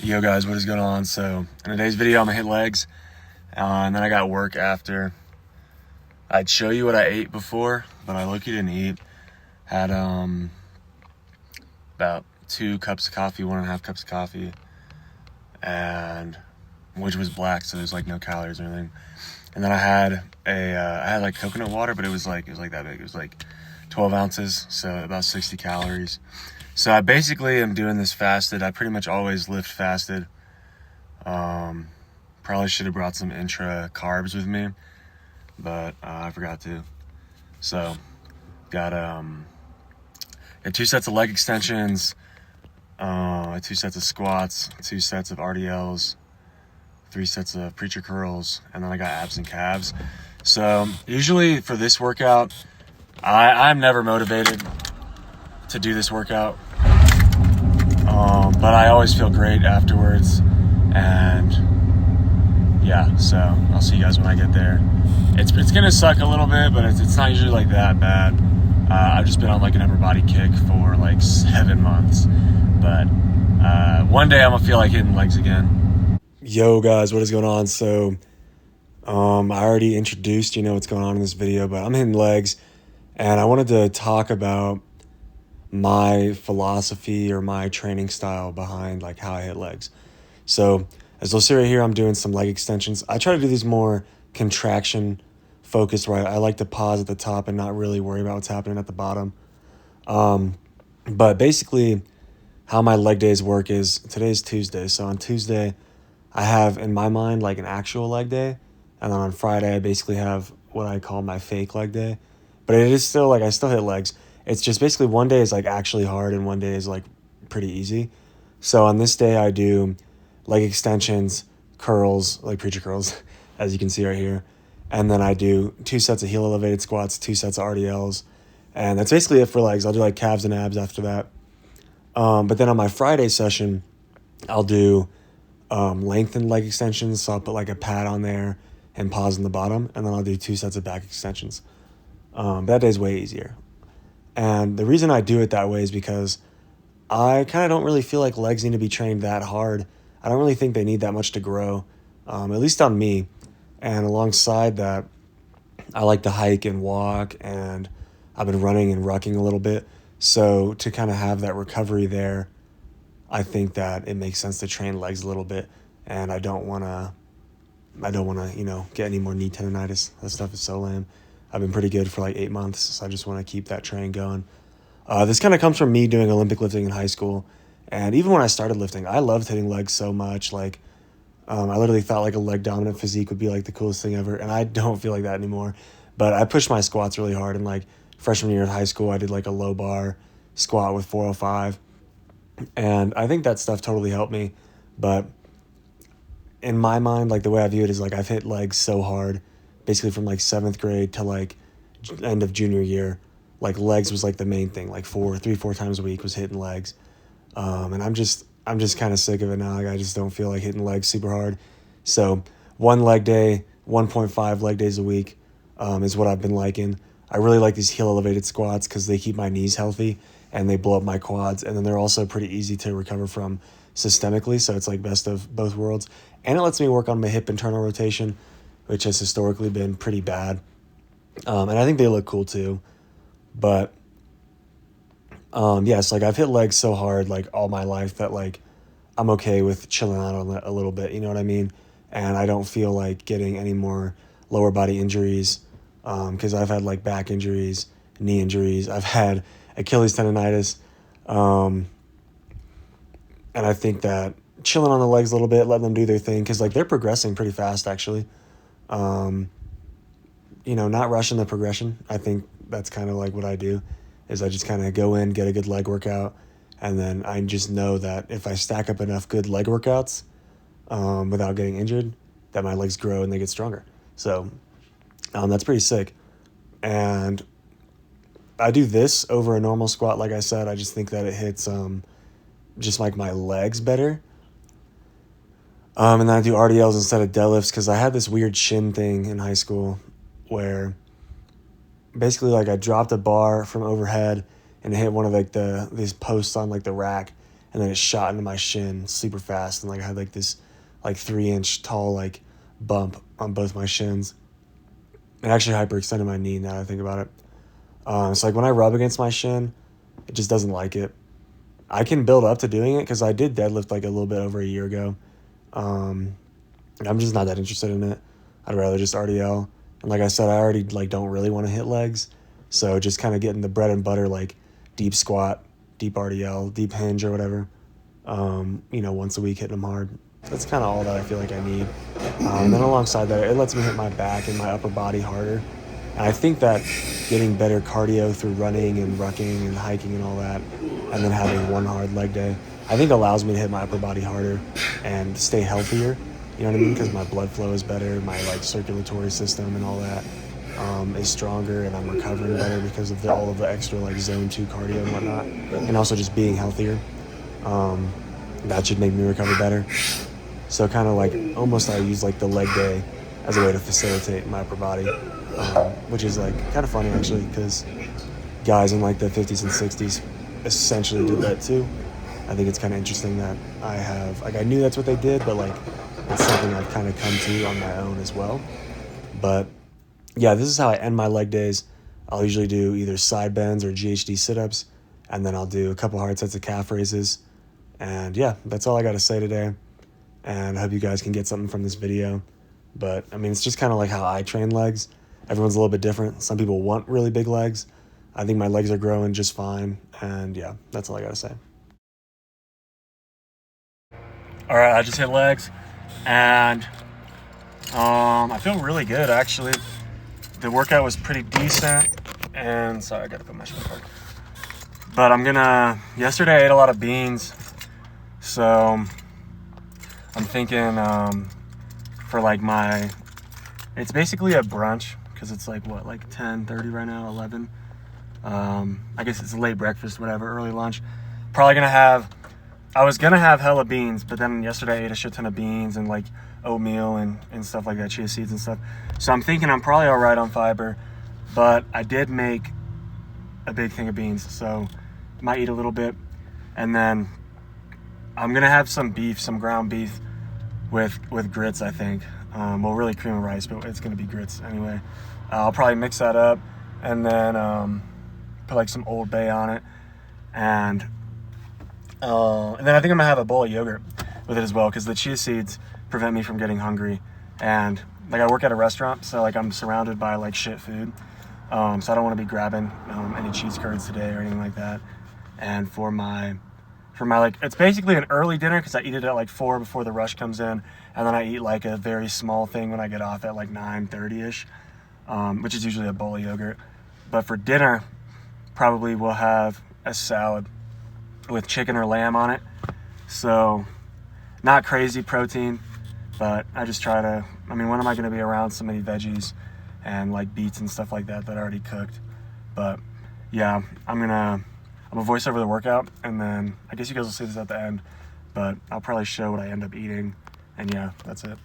Yo guys, what is going on? So in today's video, I'm gonna hit legs, and then I got work after. I'd show you what I ate before, but I look, you didn't eat. Had about 2 cups of coffee, 1.5 cups of coffee, and which was black, so there's like no calories or anything. And then I had I had like coconut water, but it was like that big. It was like 12 ounces, so about 60 calories. So I basically am doing this fasted. I pretty much always lift fasted. Probably should have brought some intra carbs with me, but I forgot to. So got 2 sets of leg extensions, 2 sets of squats, 2 sets of RDLs, 3 sets of preacher curls, and then I got abs and calves. So usually for this workout, I'm never motivated to do this workout, but I always feel great afterwards. And yeah, so I'll see you guys when I get there. It's gonna suck a little bit, but it's not usually like that bad. I've just been on like an upper body kick for like 7 months, but one day I'm gonna feel like hitting legs again. Yo guys, what is going on? So I already introduced what's going on in this video, but I'm hitting legs, and I wanted to talk about my philosophy or my training style behind like how I hit legs. So as you'll see right here, I'm doing some leg extensions. I try to do these more contraction focused, where I like to pause at the top and not really worry about what's happening at the bottom. But basically how my leg days work is, today's Tuesday. So on Tuesday, I have in my mind like an actual leg day. And then on Friday, I basically have what I call my fake leg day. But it is still like, I still hit legs. It's just basically one day is like actually hard and one day is like pretty easy. So on this day, I do leg extensions, curls, like preacher curls, as you can see right here. And then I do 2 sets of heel elevated squats, 2 sets of RDLs. And that's basically it for legs. I'll do like calves and abs after that. But then on my Friday session, I'll do lengthened leg extensions. So I'll put like a pad on there and pause in the bottom. And then I'll do 2 sets of back extensions. That day's way easier. And the reason I do it that way is because I kind of don't really feel like legs need to be trained that hard. I don't really think they need that much to grow, at least on me. And alongside that, I like to hike and walk, and I've been running and rucking a little bit. So to kind of have that recovery there, I think that it makes sense to train legs a little bit. And I don't want to, get any more knee tendonitis. That stuff is so lame. I've been pretty good for like 8 months, so I just want to keep that train going. This kind of comes from me doing Olympic lifting in high school. And even when I started lifting, I loved hitting legs so much. Like, I literally thought like a leg dominant physique would be like the coolest thing ever. And I don't feel like that anymore. But I pushed my squats really hard. And like freshman year of high school, I did like a low bar squat with 405. And I think that stuff totally helped me. But in my mind, like the way I view it is like I've hit legs so hard, basically from like 7th grade to like end of junior year. Like legs was like the main thing, like 4 times a week was hitting legs. And I'm just kind of sick of it now. Like I just don't feel like hitting legs super hard. So 1 leg day, 1.5 leg days a week is what I've been liking. I really like these heel elevated squats because they keep my knees healthy and they blow up my quads. And then they're also pretty easy to recover from systemically. So it's like best of both worlds. And it lets me work on my hip internal rotation, which has historically been pretty bad. And I think they look cool too. But yes, like I've hit legs so hard like all my life that like I'm okay with chilling out on that a little bit, you know what I mean? And I don't feel like getting any more lower body injuries, because I've had like back injuries, knee injuries, I've had Achilles tendonitis, and I think that chilling on the legs a little bit, letting them do their thing, because like they're progressing pretty fast actually. Not rushing the progression. I think that's kind of like what I do, is I just kind of go in, get a good leg workout, and then I just know that if I stack up enough good leg workouts without getting injured, that my legs grow and they get stronger. So that's pretty sick. And I do this over a normal squat. Like I said, I just think that it hits just like my legs better. And then I do RDLs instead of deadlifts because I had this weird shin thing in high school where basically like I dropped a bar from overhead and hit one of like these posts on like the rack, and then it shot into my shin super fast, and like I had like this like 3-inch tall like bump on both my shins. It actually hyperextended my knee now that I think about it. So like when I rub against my shin, it just doesn't like it. I can build up to doing it because I did deadlift like a little bit over a year ago. I'm just not that interested in it. I'd rather just RDL. And like I said, I already like don't really want to hit legs. So just kind of getting the bread and butter, like deep squat, deep RDL, deep hinge or whatever, once a week, hitting them hard. That's kind of all that I feel like I need. And then alongside that, it lets me hit my back and my upper body harder. And I think that getting better cardio through running and rucking and hiking and all that, and then having one hard leg day, I think allows me to hit my upper body harder and stay healthier. You know what I mean? Because my blood flow is better, my like circulatory system and all that is stronger, and I'm recovering better because of all of the extra like zone 2 cardio and whatnot, and also just being healthier. That should make me recover better. So kind of like almost I use like the leg day as a way to facilitate my upper body, which is like kind of funny actually, because guys in like the 50s and 60s essentially did that too. I think it's kind of interesting that I knew that's what they did, but like it's something I've kind of come to on my own as well. But yeah, this is how I end my leg days. I'll usually do either side bends or GHD sit-ups, and then I'll do a couple hard sets of calf raises. And yeah, that's all I got to say today. And I hope you guys can get something from this video. But I mean, it's just kind of like how I train legs. Everyone's a little bit different. Some people want really big legs. I think my legs are growing just fine. And yeah, that's all I got to say. All right, I just hit legs, and I feel really good actually. The workout was pretty decent, and sorry, I gotta put my shoe apart. But yesterday I ate a lot of beans, so I'm thinking for like it's basically a brunch, because it's like 10:30 right now, 11. I guess it's a late breakfast, whatever, early lunch. I was gonna have hella beans, but then yesterday I ate a shit ton of beans and like oatmeal and stuff like that, chia seeds and stuff. So I'm thinking I'm probably all right on fiber, but I did make a big thing of beans, so I might eat a little bit. And then I'm gonna have some ground beef with grits, I think. Well, really cream of rice, but it's gonna be grits anyway. I'll probably mix that up and then put like some Old Bay on it, and then I think I'm gonna have a bowl of yogurt with it as well, because the chia seeds prevent me from getting hungry. And like I work at a restaurant, so like I'm surrounded by like shit food, so I don't want to be grabbing any cheese curds today or anything like that. And for my like, it's basically an early dinner, because I eat it at like 4 before the rush comes in, and then I eat like a very small thing when I get off at like 9:30ish, which is usually a bowl of yogurt. But for dinner, probably we'll have a salad with chicken or lamb on it. So not crazy protein, but I just try to, when am I going to be around so many veggies and like beets and stuff like that are already cooked? But yeah, I'm gonna voice over the workout, and then I guess you guys will see this at the end, but I'll probably show what I end up eating. And yeah, that's it.